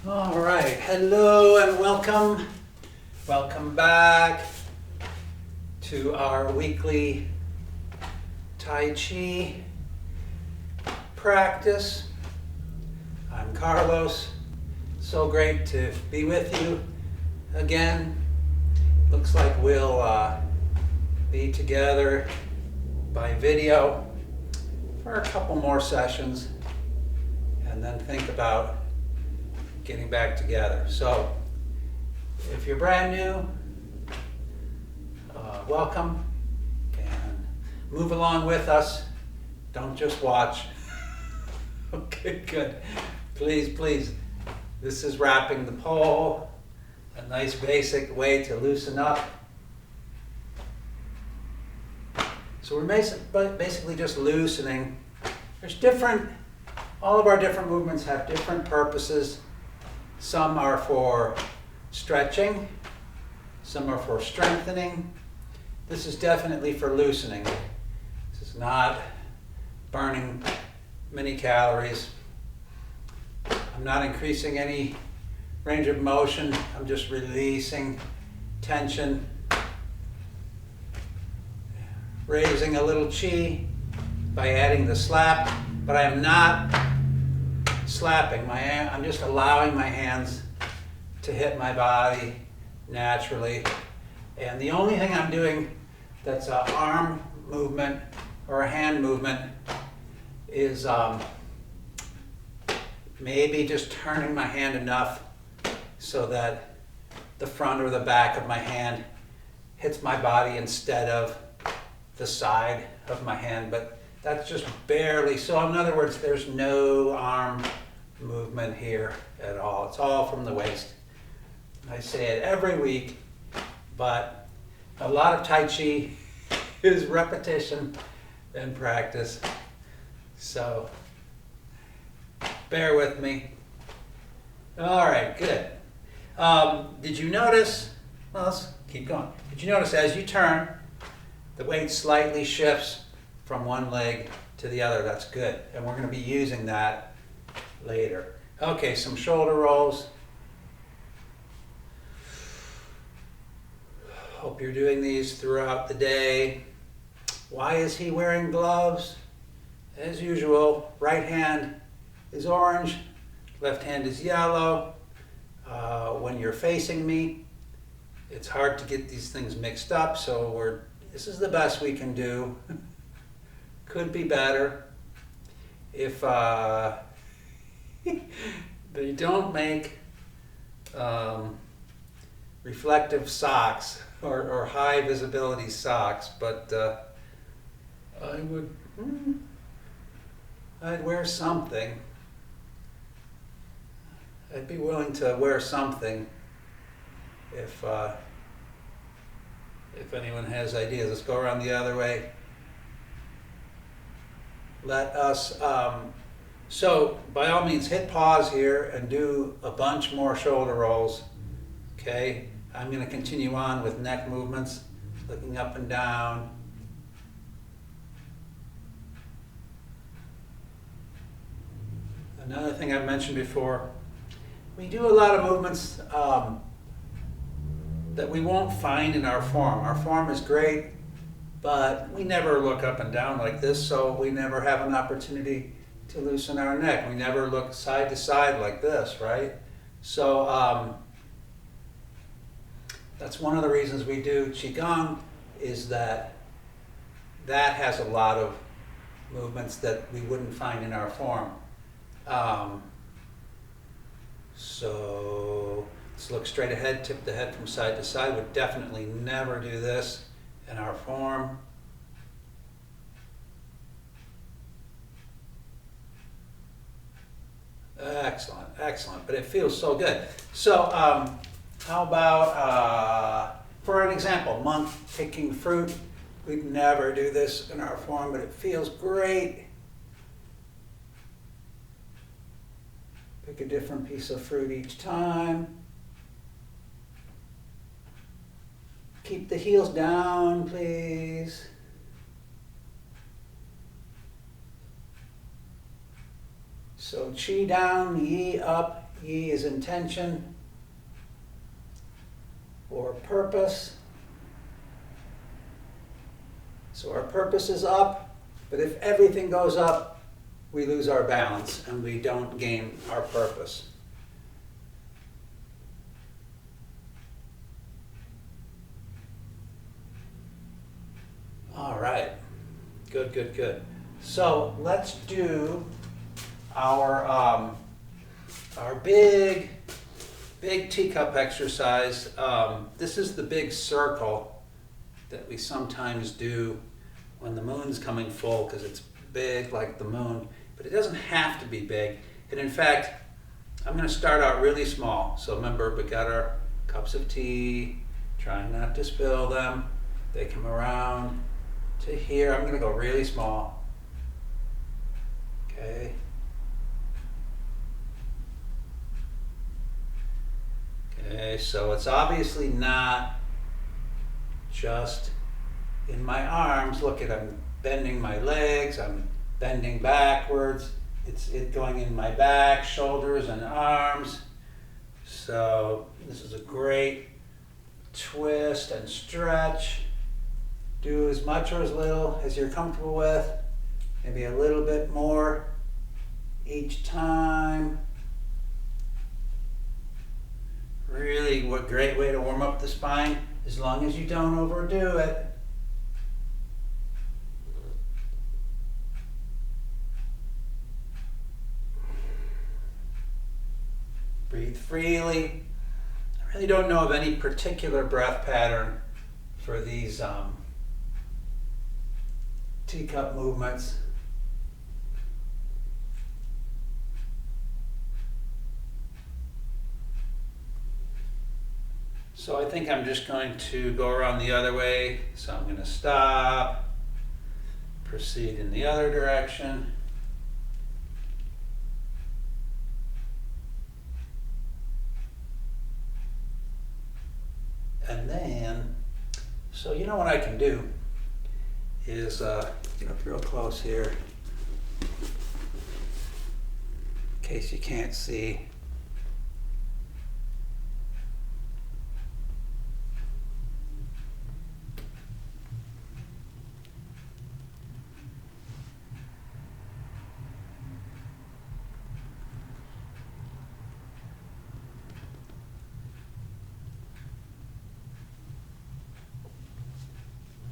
All right, hello and welcome. Welcome back to our weekly Tai Chi practice. I'm Carlos. So great to be with you again. Looks like we'll be together by video for a couple more sessions and then think about getting back together. So if you're brand new, welcome and move along with us. Don't just watch. Okay, good. Please, please. This is wrapping the pole, a nice basic way to loosen up. So we're basically just loosening. All of our different movements have different purposes. Some are for stretching, some are for strengthening. This is definitely for loosening. This is not burning many calories. I'm not increasing any range of motion. I'm just releasing tension, raising a little chi by adding the slap, but I am not slapping. I'm just allowing my hands to hit my body naturally. And the only thing I'm doing that's an arm movement or a hand movement is maybe just turning my hand enough so that the front or the back of my hand hits my body instead of the side of my hand, but that's just barely. So in other words, there's no arm movement here at all. It's all from the waist. I say it every week, but a lot of Tai Chi is repetition and practice. So bear with me. All right, good. Did you notice, well, let's keep going. Did you notice as you turn, the weight slightly shifts from one leg to the other? That's good. And we're going to be using that later. Okay, some shoulder rolls. Hope you're doing these throughout the day. Why is he wearing gloves? As usual, right hand is orange, left hand is yellow. When you're facing me, it's hard to get these things mixed up, so this is the best we can do. Could be better. If they don't make reflective socks or high visibility socks, but I'd wear something. I'd be willing to wear something if anyone has ideas. Let's go around the other way. Let us, so by all means hit pause here and do a bunch more shoulder rolls. Okay, I'm going to continue on with neck movements, looking up and down. Another thing I've mentioned before, we do a lot of movements that we won't find in our form. Our form is great, but we never look up and down like this, so we never have an opportunity to loosen our neck. We never look side to side like this, right? So that's one of the reasons we do Qigong, is that has a lot of movements that we wouldn't find in our form. So let's look straight ahead, tip the head from side to side. Would definitely never do this in our form. Excellent, excellent, but it feels so good. So how about, for an example, monk picking fruit. We'd never do this in our form, but it feels great. Pick a different piece of fruit each time. Keep the heels down, please. So chi down, yi up, E is intention or purpose. So our purpose is up, but if everything goes up, we lose our balance and we don't gain our purpose. All right, good, good, good. So let's do our big teacup exercise. This is the big circle that we sometimes do when the moon's coming full, because it's big like the moon, but it doesn't have to be big. And in fact, I'm going to start out really small. So remember, we got our cups of tea, trying not to spill them. They come around to here. I'm going to go really small. Okay. Okay, so it's obviously not just in my arms. Look at, I'm bending my legs, I'm bending backwards. It's going in my back, shoulders, and arms. So this is a great twist and stretch. Do as much or as little as you're comfortable with. Maybe a little bit more each time. Really, what great way to warm up the spine, as long as you don't overdo it. Breathe freely. I really don't know of any particular breath pattern for these teacup movements. So I think I'm just going to go around the other way. So I'm going to stop, proceed in the other direction. And then, so you know what I can do is get up real close here, in case you can't see.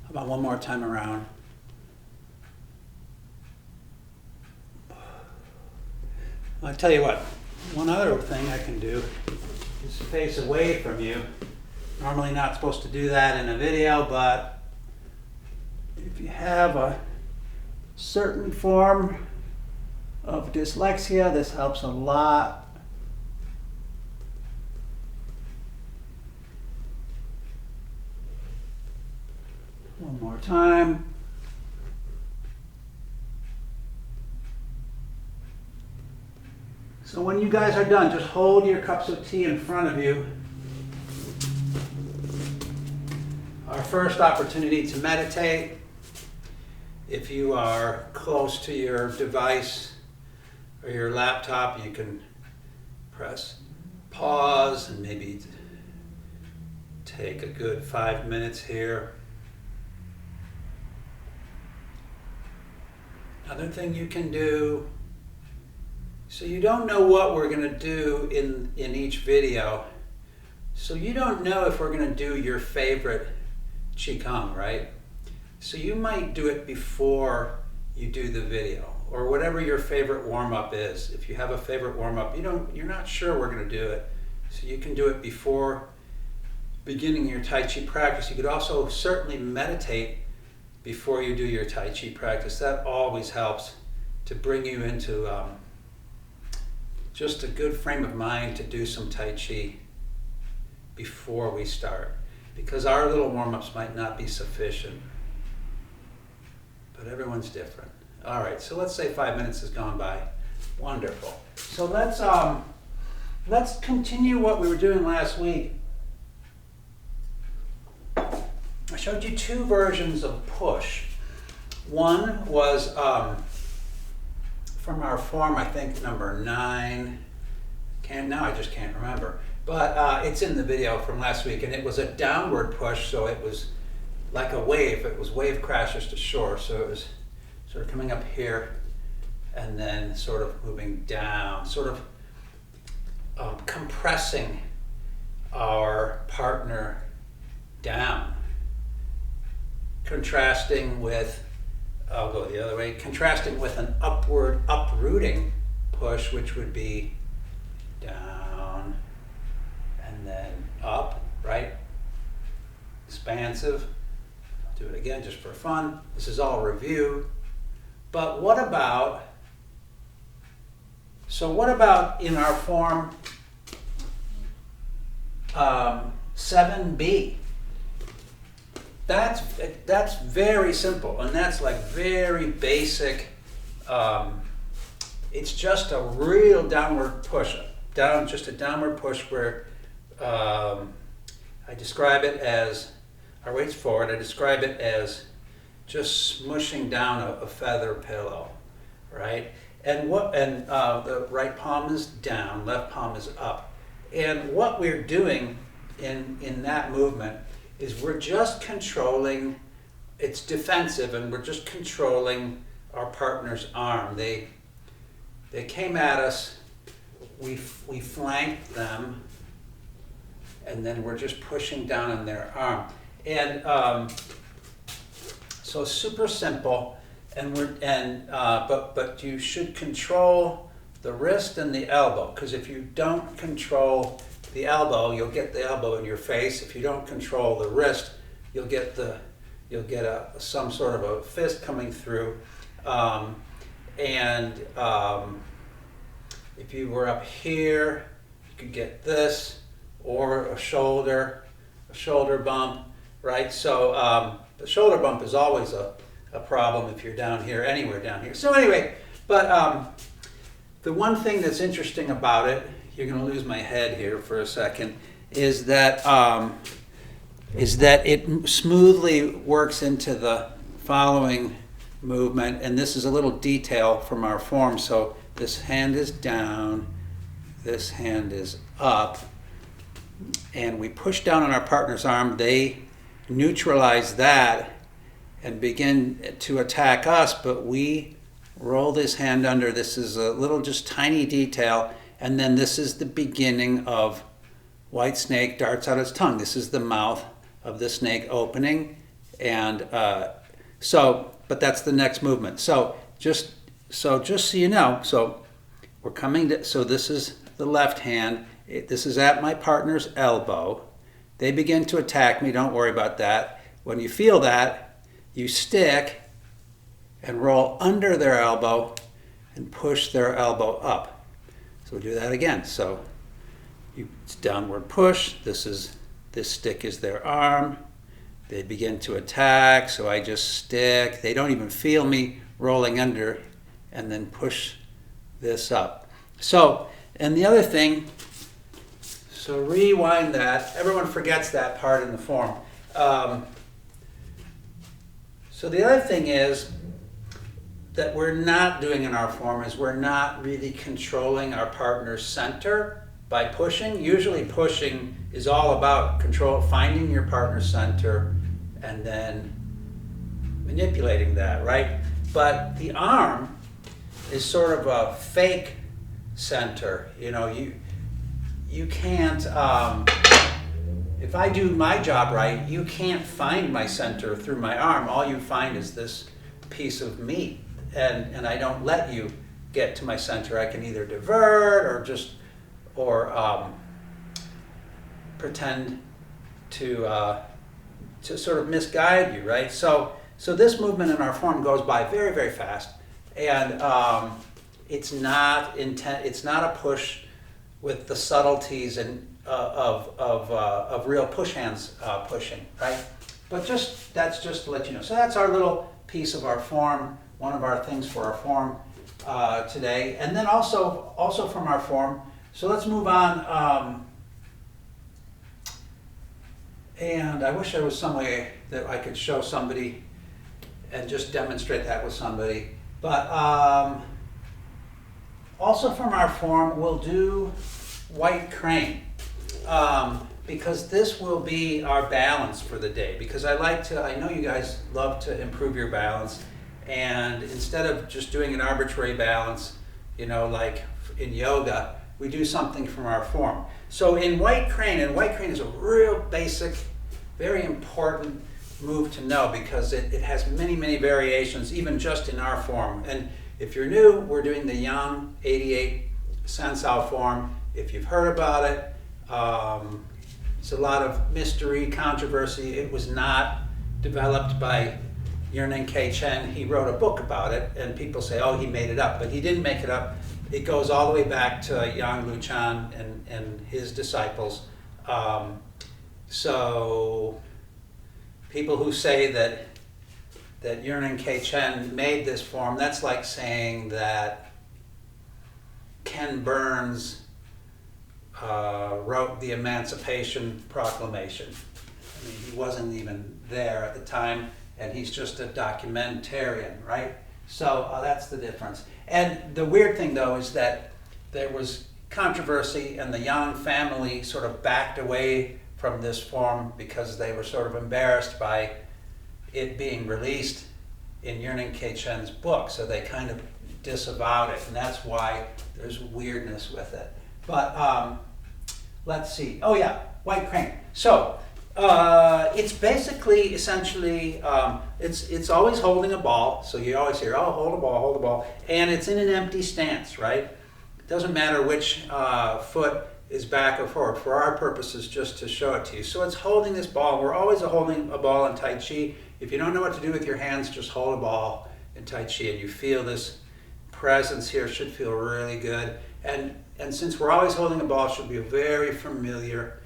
About one more time around. I'll tell you what, one other thing I can do is face away from you. Normally not supposed to do that in a video, but if you have a certain form of dyslexia, this helps a lot. One more time. So when you guys are done, just hold your cups of tea in front of you. Our first opportunity to meditate. If you are close to your device or your laptop, you can press pause and maybe take a good 5 minutes here. Another thing you can do, so you don't know what we're going to do in each video. So you don't know if we're going to do your favorite Qigong, right? So you might do it before you do the video, or whatever your favorite warm-up is. If you have a favorite warm-up, you're not sure we're going to do it. So you can do it before beginning your Tai Chi practice. You could also certainly meditate before you do your Tai Chi practice. That always helps to bring you into just a good frame of mind to do some Tai Chi before we start. Because our little warm-ups might not be sufficient. But everyone's different. All right, so let's say 5 minutes has gone by. Wonderful. So let's continue what we were doing last week. I showed you two versions of push. One was from our form, I think number 9. Now I just can't remember. But it's in the video from last week, and it was a downward push, so it was like a wave. It was wave crashers to shore, so it was sort of coming up here and then sort of moving down, sort of compressing our partner down. Contrasting with, I'll go the other way, contrasting with an upward uprooting push, which would be down and then up, right? Expansive. I'll do it again just for fun. This is all review. But what about in our form 7B? That's very simple, and that's like very basic. It's just a real downward push, just a downward push where I describe it as, our weight's forward, I describe it as just smushing down a feather pillow, right? And the right palm is down, left palm is up. And what we're doing in that movement is we're just controlling, it's defensive, and we're just controlling our partner's arm. They came at us, we flanked them, and then we're just pushing down on their arm. And so super simple, but you should control the wrist and the elbow, because if you don't control the elbow, you'll get the elbow in your face. If you don't control the wrist, you'll get some sort of a fist coming through. If you were up here, you could get this, or a shoulder bump, right? So the shoulder bump is always a problem if you're down here, anywhere down here. So anyway, but the one thing that's interesting about it, you're going to lose my head here for a second, is that it smoothly works into the following movement, and this is a little detail from our form. So this hand is down, this hand is up, and we push down on our partner's arm. They neutralize that and begin to attack us, but we roll this hand under. This is a little just tiny detail. And then this is the beginning of white snake darts out its tongue. This is the mouth of the snake opening. And but that's the next movement. So just so you know, so we're coming to, so this is the left hand. This is at my partner's elbow. They begin to attack me. Don't worry about that. When you feel that, you stick and roll under their elbow and push their elbow up. So we'll do that again. So it's downward push. This stick is their arm. They begin to attack, so I just stick. They don't even feel me rolling under, and then push this up. So, and the other thing, so rewind that. Everyone forgets that part in the form. So the other thing is that we're not doing in our form is we're not really controlling our partner's center by pushing. Usually pushing is all about finding your partner's center and then manipulating that, right? But the arm is sort of a fake center. You know, you can't, if I do my job right, you can't find my center through my arm. All you find is this piece of meat. And I don't let you get to my center. I can either divert or pretend to sort of misguide you, right? So this movement in our form goes by very, very fast, and it's not a push with the subtleties of real push hands pushing, right? But that's just to let you know. So that's our little piece of our form. One of our things for our form today, and then also from our form. So let's move on. And I wish there was some way that I could show somebody and just demonstrate that with somebody. But also from our form, we'll do white crane. Because this will be our balance for the day. Because I know you guys love to improve your balance, and instead of just doing an arbitrary balance, like in yoga, we do something from our form. So in white crane, and white crane is a real basic, very important move to know because it has many, many variations, even just in our form. And if you're new, we're doing the Yang 88 San Shou form. If you've heard about it, it's a lot of mystery, controversy. It was not developed by Yerning K. Chen. He wrote a book about it, and people say, oh, he made it up. But he didn't make it up. It goes all the way back to Yang Luchan and his disciples. So people who say that Yerning K. Chen made this form, that's like saying that Ken Burns wrote the Emancipation Proclamation. I mean, he wasn't even there at the time, and he's just a documentarian, right? So that's the difference. And the weird thing, though, is that there was controversy, and the Yang family sort of backed away from this form because they were sort of embarrassed by it being released in Yerning K. Chen's book. So they kind of disavowed it, and that's why there's weirdness with it. But let's see. Oh yeah, white crane. So it's basically, essentially, it's always holding a ball. So you always hear, oh, hold a ball. And it's in an empty stance, right? It doesn't matter which foot is back or forward. For our purposes, just to show it to you. So it's holding this ball. We're always holding a ball in Tai Chi. If you don't know what to do with your hands, just hold a ball in Tai Chi, and you feel this presence here. Should feel really good. And since we're always holding a ball, it should be a very familiar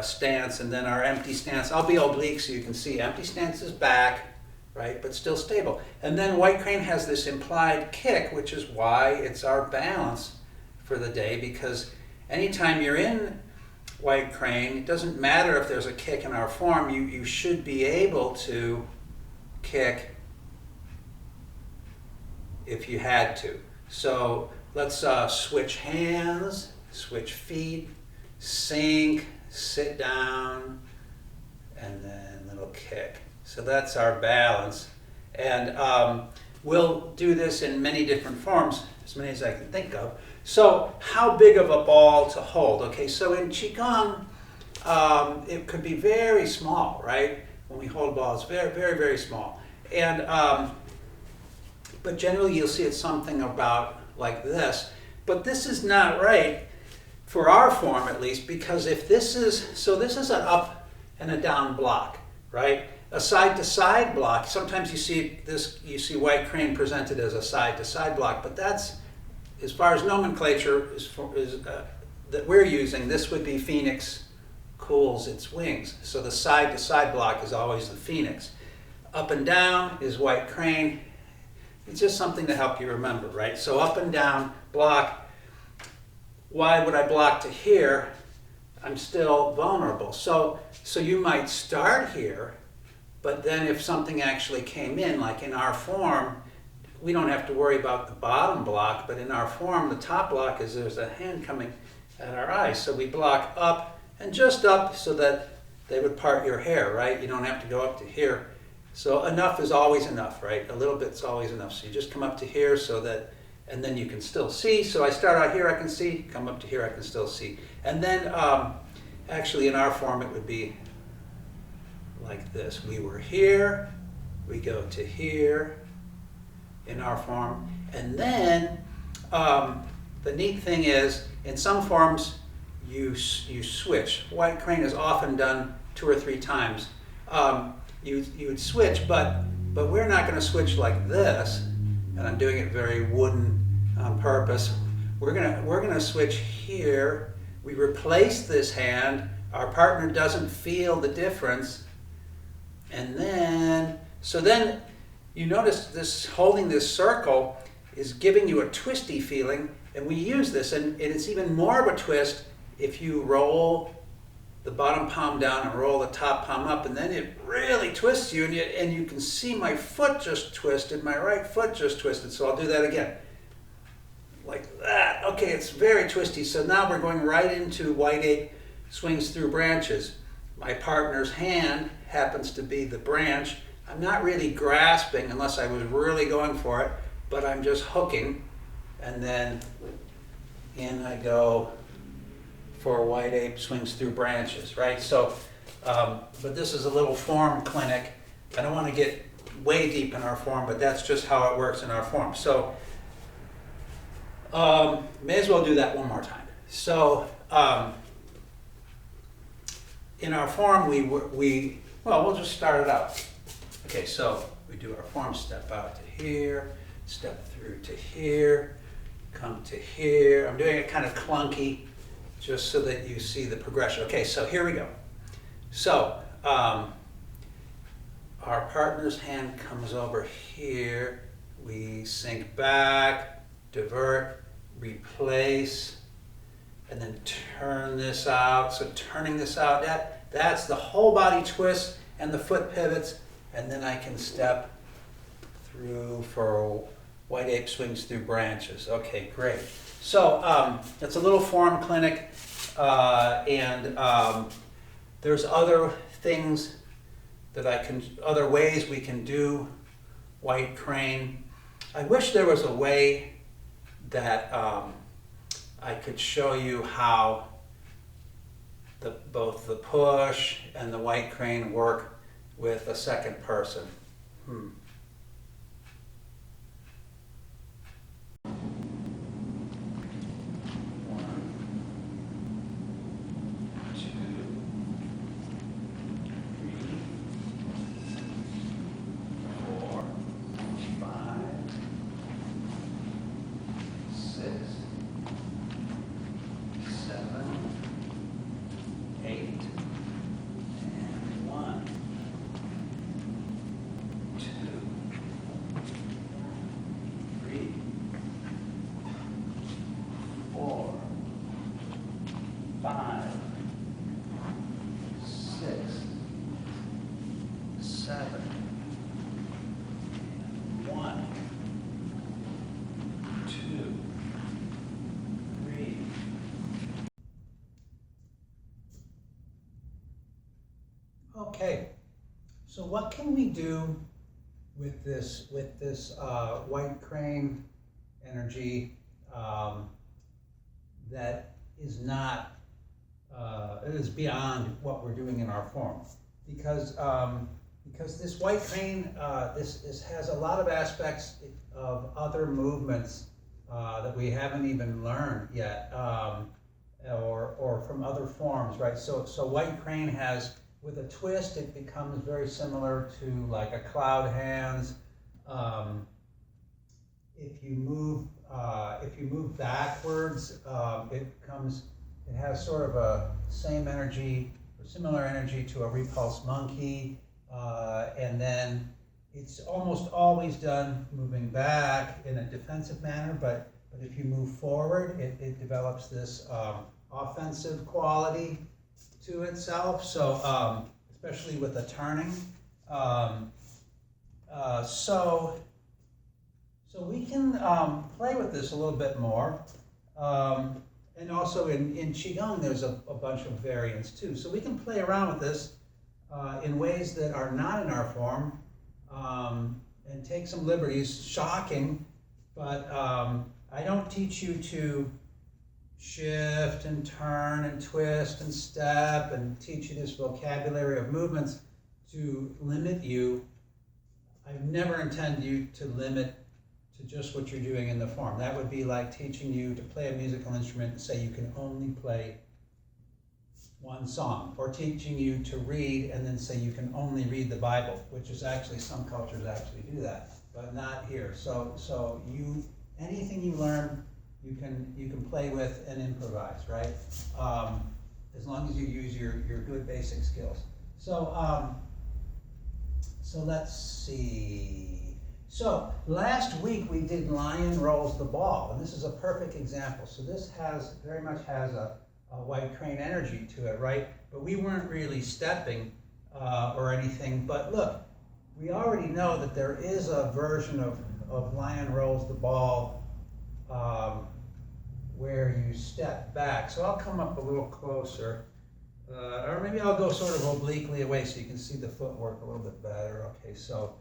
stance. And then our empty stance, I'll be oblique so you can see. Empty stance is back, right, but still stable. And then white crane has this implied kick, which is why it's our balance for the day, because anytime you're in white crane, it doesn't matter if there's a kick in our form, you should be able to kick if you had to. So let's switch hands, switch feet, sink, sit down, and then little kick. So that's our balance. And we'll do this in many different forms, as many as I can think of. So how big of a ball to hold? Okay, so in Qigong, it could be very small, right? When we hold balls, very, very, very small. And but generally you'll see it's something about like this. But this is not right for our form, at least, because if this is, so this is an up and a down block, right? A side-to-side block. Sometimes you see white crane presented as a side-to-side block, but that's, as far as nomenclature that we're using, this would be phoenix cools its wings. So the side-to-side block is always the phoenix. Up and down is white crane. It's just something to help you remember, right? So up and down block. Why would I block to here? I'm still vulnerable. So you might start here, but then if something actually came in, like in our form, we don't have to worry about the bottom block, but in our form, the top block is there's a hand coming at our eye. So we block up and just up so that they would part your hair, right? You don't have to go up to here. So enough is always enough, right? A little bit's always enough. So you just come up to here so that, and then you can still see. So I start out here, I can see, come up to here, I can still see. And then actually in our form, it would be like this. We were here, we go to here in our form. And then the neat thing is, in some forms, you switch. White crane is often done 2 or 3 times. You would switch, but we're not going to switch like this, and I'm doing it very wooden on purpose. We're gonna switch here. We replace this hand. Our partner doesn't feel the difference, and then you notice this holding this circle is giving you a twisty feeling, and we use this, and it's even more of a twist if you roll the bottom palm down and roll the top palm up, and then it really twists you, and you can see my foot just twisted, my right foot just twisted. So I'll do that again. like that. Okay, it's very twisty. So now we're going right into White Ape Swings Through Branches. My partner's hand happens to be the branch. I'm not really grasping unless I was really going for it, but I'm just hooking, and then in I go for White Ape Swings Through Branches, right? So, but this is a little form clinic. I don't want to get way deep in our form, but that's just how it works in our form. So, may as well do that one more time. So, in our form, we'll just start it out. Okay, so we do our form, step out to here, step through to here, come to here. I'm doing it kind of clunky, just so that you see the progression. Okay, so here we go. So, our partner's hand comes over here. We sink back, divert, replace, and then turn this out. So turning this out, that's the whole body twist and the foot pivots, and then I can step through for White Ape Swings Through Branches. Okay, great. So it's a little form clinic, and there's other things that other ways we can do white crane. I wish there was a way that I could show you how both the push and the white crane work with a second person. Okay, so what can we do with this white crane energy that is not it is beyond what we're doing in our form? Because this white crane this has a lot of aspects of other movements that we haven't even learned yet, or from other forms, right? So white crane has, with a twist, it becomes very similar to like a cloud hands. If you move backwards, it has sort of a same energy or similar energy to a repulse monkey, and then it's almost always done moving back in a defensive manner. But if you move forward, it develops this offensive quality to itself, so especially with the turning. So we can play with this a little bit more. And also in Qigong, there's a bunch of variants too. So we can play around with this in ways that are not in our form, and take some liberties. Shocking, but I don't teach you to shift and turn and twist and step and teach you this vocabulary of movements to limit you. I never intend you to limit to just what you're doing in the form. That would be like teaching you to play a musical instrument and say you can only play one song, or teaching you to read and then say you can only read the Bible, which is actually, some cultures actually do that, but not here. So anything you learn, you can play with and improvise, right? As long as you use your good basic skills. So let's see. So last week we did lion rolls the ball, and this is a perfect example. So this very much has a white crane energy to it, right? But we weren't really stepping or anything. But look, we already know that there is a version of lion rolls the ball where you step back. So I'll come up a little closer, or maybe I'll go sort of obliquely away so you can see the footwork a little bit better. Okay, so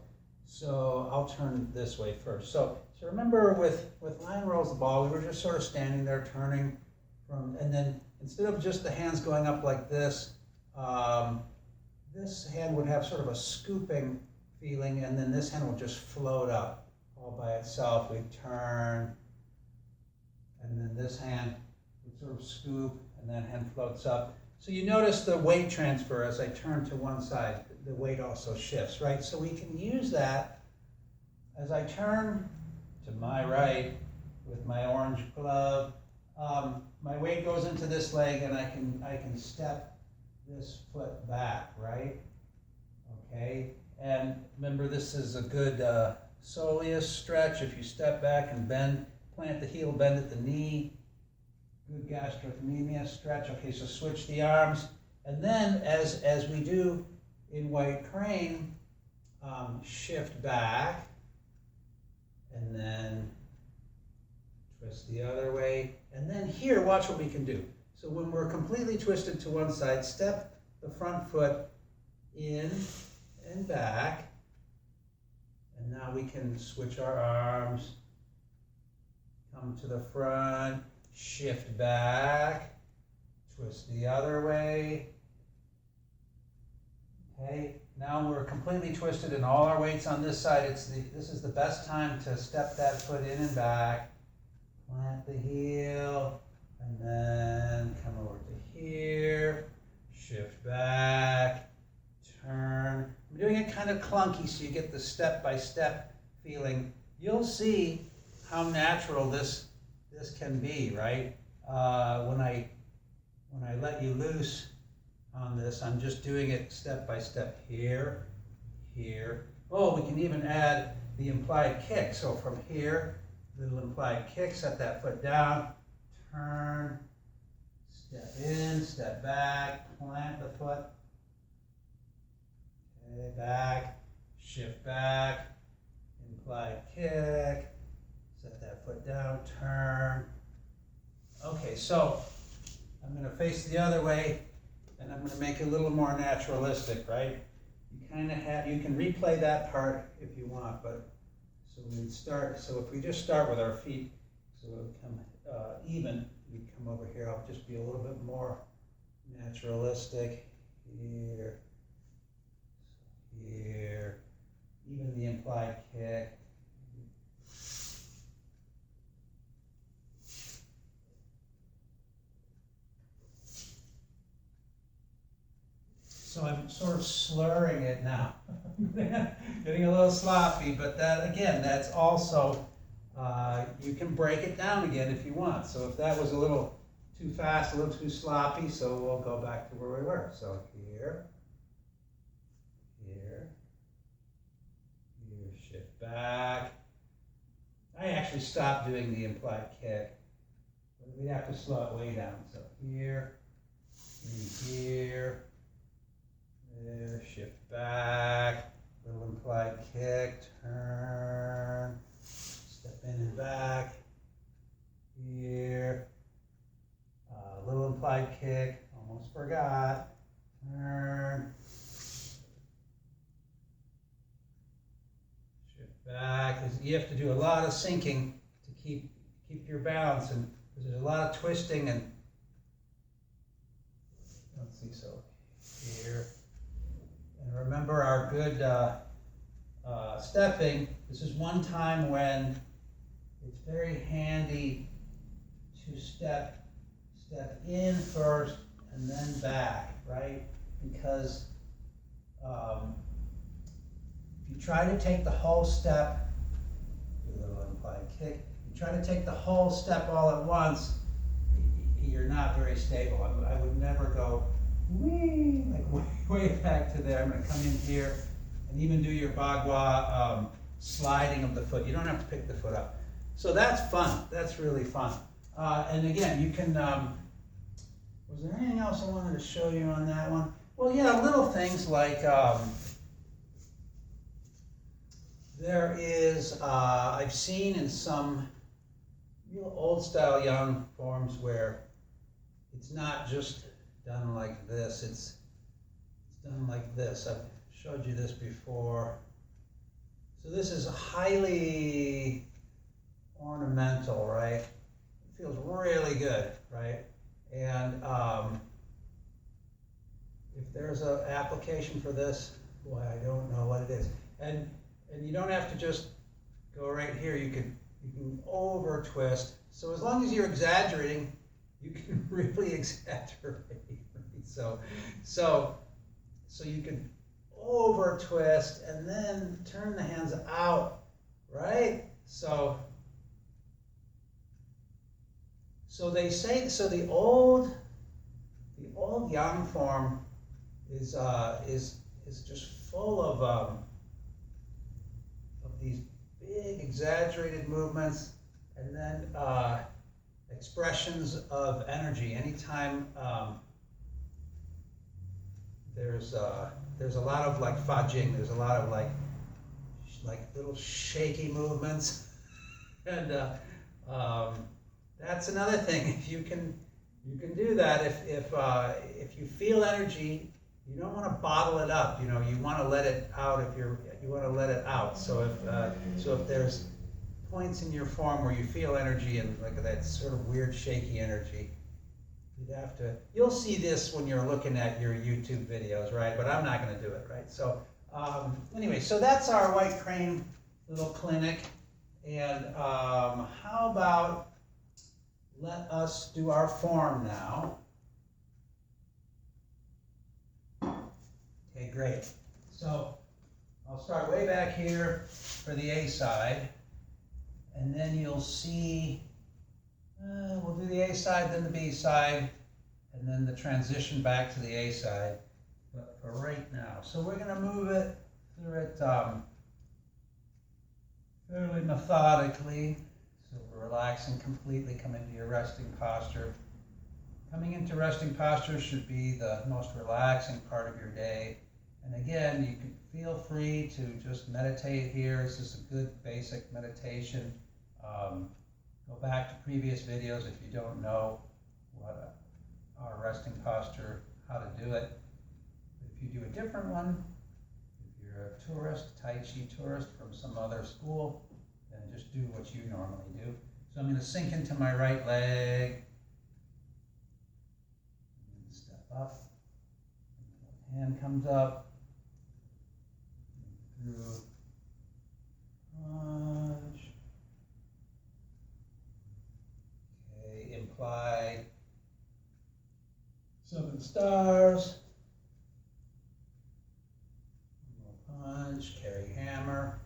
I'll turn this way first. So remember with Lion Rolls the Ball, we were just sort of standing there turning from, and then instead of just the hands going up like this, this hand would have sort of a scooping feeling, and then this hand will just float up all by itself. We'd turn, and then this hand would sort of scoop, and that hand floats up. So you notice the weight transfer as I turn to one side, the weight also shifts, right? So we can use that as I turn to my right with my orange glove. My weight goes into this leg, and I can step this foot back, right? Okay, and remember this is a good soleus stretch. If you step back and bend, plant the heel, bend at the knee, good gastrocnemius stretch. Okay, so switch the arms, and then as we do in white crane, shift back, and then twist the other way, and then here, watch what we can do. So when we're completely twisted to one side, step the front foot in and back, and now we can switch our arms, come to the front, shift back, twist the other way. Okay, now we're completely twisted and all our weight's on this side. This is the best time to step that foot in and back, plant the heel, and then come over to here, shift back, turn. I'm doing it kind of clunky so you get the step-by-step feeling. You'll see how natural this can be, right? When I let you loose on this, I'm just doing it step-by-step here, here. Oh, we can even add the implied kick. So from here, little implied kick, set that foot down, turn, step in, step back, plant the foot, okay, back, shift back, implied kick, set that foot down, turn. Okay, so I'm going to face the other way, and I'm going to make it a little more naturalistic, right? You kind of have, you can replay that part if you want, but so we start. So if we just start with our feet, so we'll come even. We come over here. I'll just be a little bit more naturalistic here, here. Even the implied kick. So I'm sort of slurring it now, getting a little sloppy, but that, again, that's also, you can break it down again if you want. So if that was a little too fast, a little too sloppy, so we'll go back to where we were. So here, here, here, shift back. I actually stopped doing the implied kick, but we have to slow it way down. So here, here, there, shift back, little implied kick, turn, step in and back, here, little implied kick, almost forgot, turn, shift back. You have to do a lot of sinking to keep your balance, and there's a lot of twisting, and let's see, so here. And remember our good stepping. This is one time when it's very handy to step in first and then back, right? Because if you try to take the whole step, do a little implied kick, you try to take the whole step all at once, you're not very stable. I would never go whee, like way back to there. I'm going to come in here and even do your Bagua sliding of the foot. You don't have to pick the foot up. So that's fun. That's really fun. And again, you can, was there anything else I wanted to show you on that one? Well, yeah, little things like, there is, I've seen in some real old style yang forms where it's not just done like this, it's done like this. I've showed you this before. So this is highly ornamental, right? It feels really good, right? And if there's an application for this, boy, I don't know what it is. And you don't have to just go right here. You can over twist. So as long as you're exaggerating, you can really exaggerate. Right? So you can over twist and then turn the hands out, right? So they say, so the old yang form is just full of these big exaggerated movements, and then expressions of energy. Anytime there's a lot of like fajing, there's a lot of like little shaky movements, and that's another thing. If you can do that. If you feel energy, you don't want to bottle it up. You want to let it out. You want to let it out. So if there's points in your form where you feel energy and like that sort of weird shaky energy, you'll see this when you're looking at your YouTube videos, right? But I'm not going to do it, right? So anyway, so that's our white crane little clinic. And how about let us do our form now. Okay, great. So I'll start way back here for the A side, and then you'll see, we'll do the A side, then the B side, and then the transition back to the A side, but for right now. So we're going to move it through it fairly methodically. So we're relaxing completely, come into your resting posture. Coming into resting posture should be the most relaxing part of your day. And again, you can feel free to just meditate here. This is a good basic meditation. Go back to previous videos if you don't know what our resting posture, how to do it. If you do a different one, if you're a tourist, Tai Chi tourist from some other school, then just do what you normally do. So I'm going to sink into my right leg, and step up, hand comes up, through, punch, okay, implied, 7 stars, punch, carry hammer.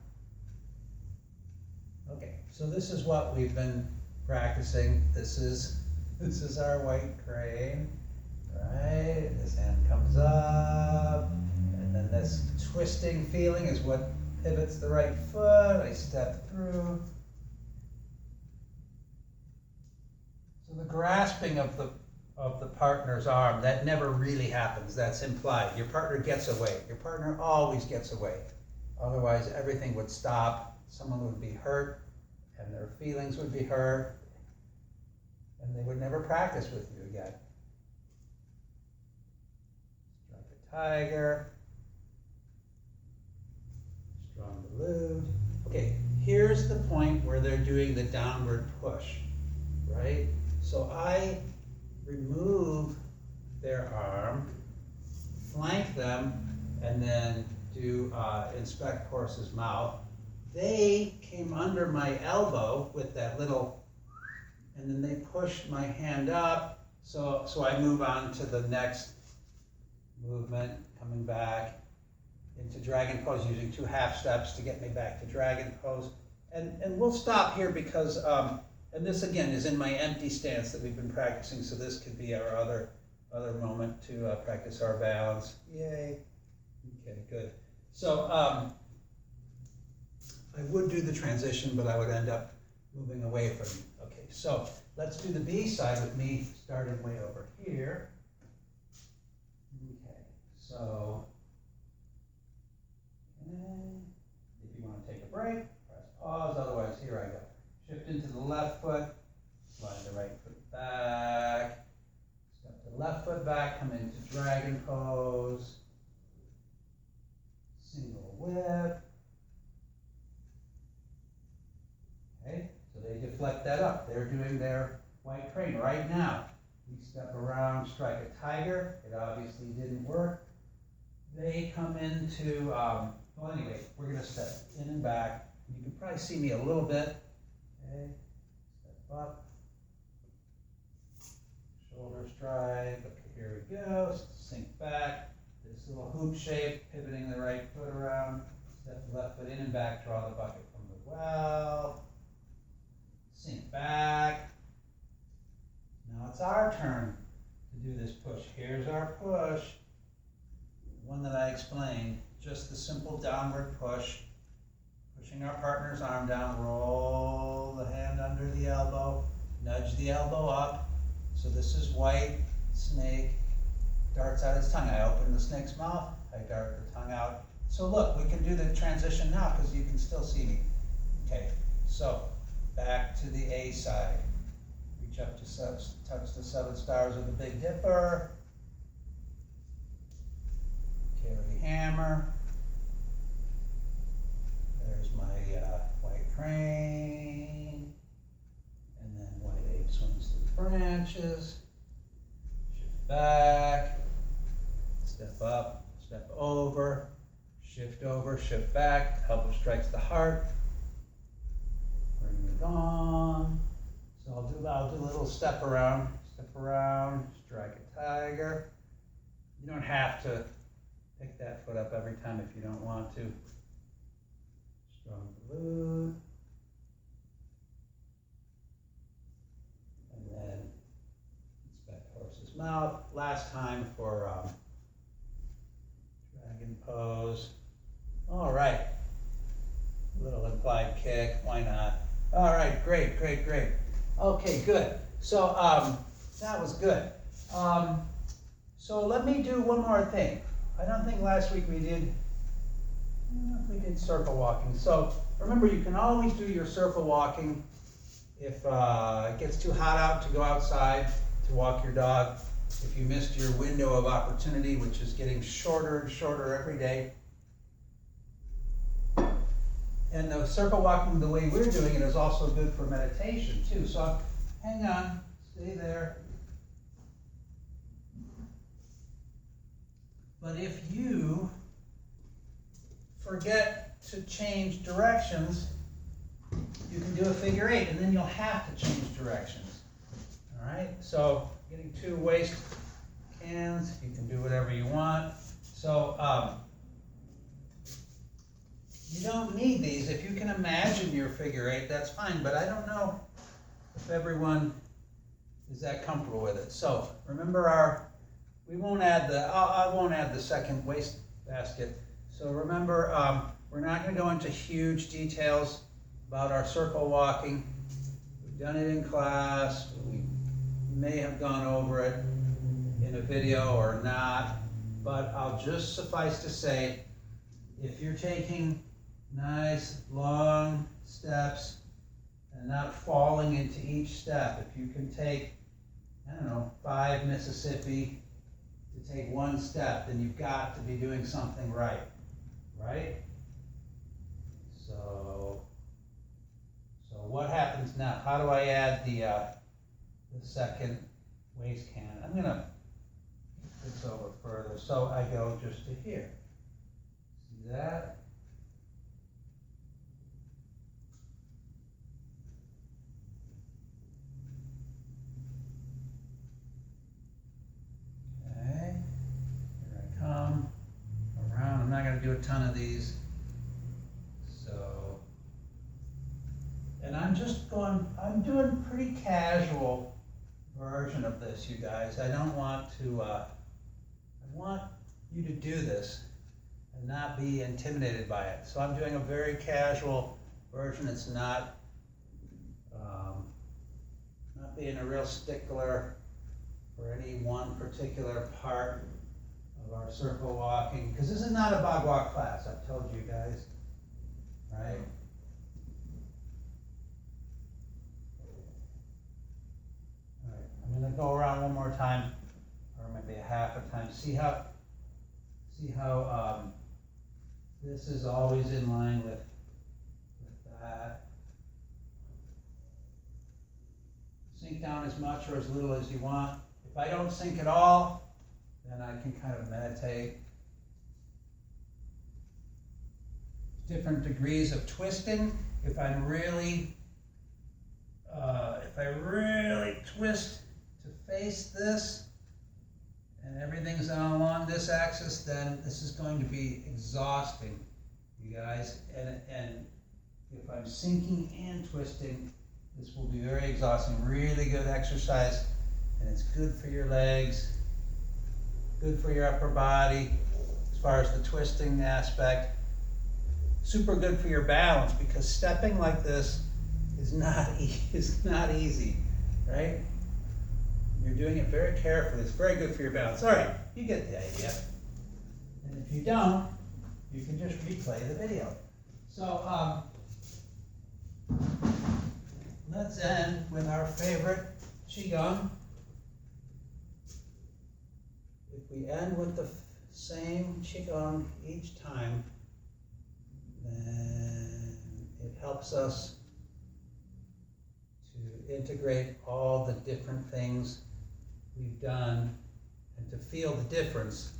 Okay, so this is what we've been practicing. This is our white crane, right? This hand comes up, and then this twisting feeling is what pivots the right foot. I step through. So the grasping of the partner's arm, that never really happens. That's implied. Your partner gets away. Your partner always gets away. Otherwise, everything would stop. Someone would be hurt, and their feelings would be hurt, and they would never practice with you again. Strike a tiger. Strong delude. Okay, here's the point where they're doing the downward push, right? So I remove their arm, flank them, and then do inspect horse's mouth. They came under my elbow with that little, and then they pushed my hand up. So I move on to the next movement, coming back into dragon pose, using 2 half steps to get me back to dragon pose. And we'll stop here because, and this again is in my empty stance that we've been practicing, so this could be our other moment to practice our balance. Yay. Okay, good. So I would do the transition, but I would end up moving away from it. Okay, so let's do the B side with me starting way over here. Okay, so if you want to take a break, press pause, otherwise here I go. Shift into the left foot, slide the right foot back, step the left foot back, come into dragon pose, single whip. Okay, so they deflect that up. They're doing their white crane right now. We step around, strike a tiger. It obviously didn't work. They come into, well anyway, we're gonna step in and back. You can probably see me a little bit. Okay, step up. Shoulder strike, okay, here we go. Sink back. This little hoop shape, pivoting the right foot around. Step the left foot in and back, draw the bucket from the well. Sink back. Now it's our turn to do this push. Here's our push. One that I explained, just the simple downward push. Pushing our partner's arm down, roll the hand under the elbow, nudge the elbow up. So this is white, snake, darts out its tongue. I open the snake's mouth, I dart the tongue out. So look, we can do the transition now because you can still see me. Okay, so back to the A side. Reach up to touch the 7 stars of the Big Dipper. Carry hammer. There's my white crane. And then white ape swings through branches. Shift back. Step up, step over. Shift back. Elbow strikes the heart. Bring it on. So I'll do a little step around, strike a tiger. You don't have to pick that foot up every time if you don't want to. Strong glute. And then inspect horse's mouth. Last time for dragon pose. All right. A little implied kick, why not? All right, great. Okay, good. So that was good. So let me do one more thing. I don't think last week we did circle walking. So remember, you can always do your circle walking if it gets too hot out to go outside to walk your dog. If you missed your window of opportunity, which is getting shorter and shorter every day. And the circle walking, the way we're doing it, is also good for meditation too. So hang on, stay there. But if you forget to change directions, you can do a figure 8, and then you'll have to change directions. All right, so getting 2 waist cans, you can do whatever you want. So you don't need these. If you can imagine your figure 8, that's fine, but I don't know if everyone is that comfortable with it. So remember I won't add the second waist basket. So remember, we're not going to go into huge details about our circle walking. We've done it in class. We may have gone over it in a video or not, but I'll just suffice to say, if you're taking nice long steps and not falling into each step, if you can take, 5 Mississippi to take 1 step, then you've got to be doing something right? So what happens now? How do I add the second waist can? I'm gonna put this over further. So I go just to here. See that? Okay, here I come around. I'm not going to do a ton of these. So, and I'm doing pretty casual version of this, you guys. I don't want to, I want you to do this and not be intimidated by it. So I'm doing a very casual version. It's not being a real stickler for any one particular part of our circle walking, because this is not a Bagua class, I've told you guys, right? I'm gonna go around one more time, or maybe a half a time. See how this is always in line with that. Sink down as much or as little as you want. If I don't sink at all, then I can kind of meditate. Different degrees of twisting. If I really twist to face this, and everything's along this axis, then this is going to be exhausting, you guys. And if I'm sinking and twisting, this will be very exhausting. Really good exercise, and it's good for your legs, good for your upper body as far as the twisting aspect. Super good for your balance, because stepping like this is not easy, right? You're doing it very carefully. It's very good for your balance. All right, you get the idea. And if you don't, you can just replay the video. So let's end with our favorite Qigong. If we end with the same Qigong each time, then it helps us to integrate all the different things we've done and to feel the difference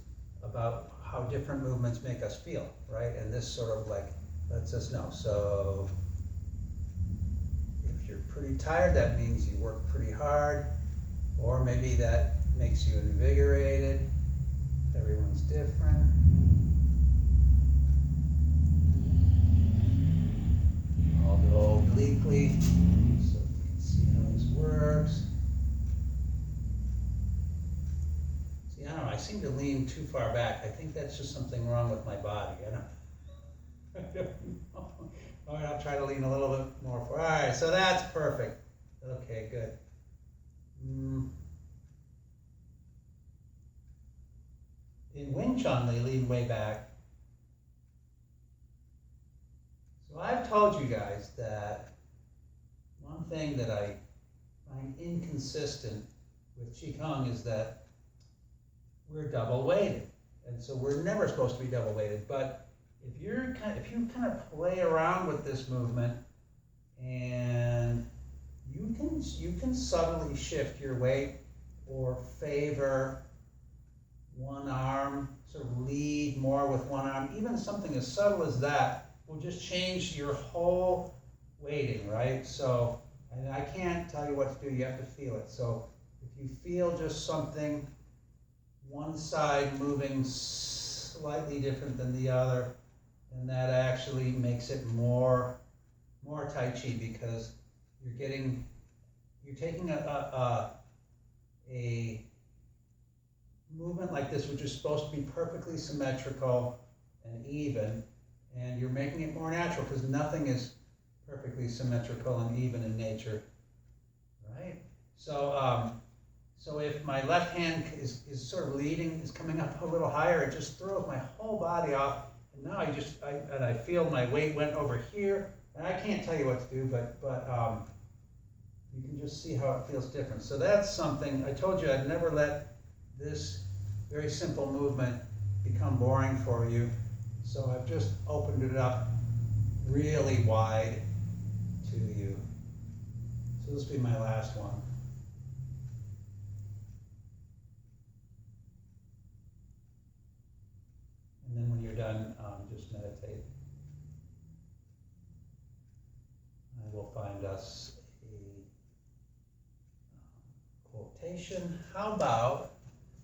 about how different movements make us feel, right? And this sort of like lets us know. So if you're pretty tired, that means you work pretty hard, or maybe that makes you invigorated. Everyone's different. I'll go obliquely so you can see how this works. See, I don't know, I seem to lean too far back. I think that's just something wrong with my body. I don't know. All right, I'll try to lean a little bit more forward. All right, so that's perfect. Okay, good. In Wing Chun, they lean way back. So I've told you guys that one thing that I find inconsistent with Qigong is that we're double weighted. And so we're never supposed to be double weighted. But if you kind of play around with this movement, and you can subtly shift your weight or favor one arm, sort of lead more with one arm. Even something as subtle as that will just change your whole weighting, right? So, and I can't tell you what to do, you have to feel it. So if you feel just something, one side moving slightly different than the other, then that actually makes it more Tai Chi, because you're taking a movement like this, which is supposed to be perfectly symmetrical and even, and you're making it more natural, because nothing is perfectly symmetrical and even in nature, right? So, so if my left hand is sort of leading, is coming up a little higher, it just throws my whole body off, and now I feel my weight went over here, and I can't tell you what to do, but you can just see how it feels different. So that's something, I told you I'd never let this very simple movement become boring for you. So I've just opened it up really wide to you. So this will be my last one. And then when you're done, just meditate. I will find us a quotation. How about,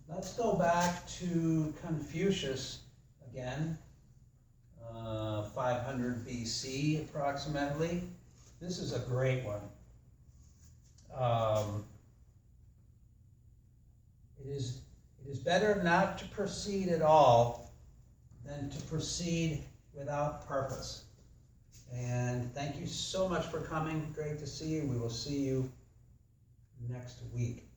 let's go back to Confucius again, 500 BC approximately. This is a great one. It is better not to proceed at all than to proceed without purpose. And thank you so much for coming. Great to see you. We will see you next week.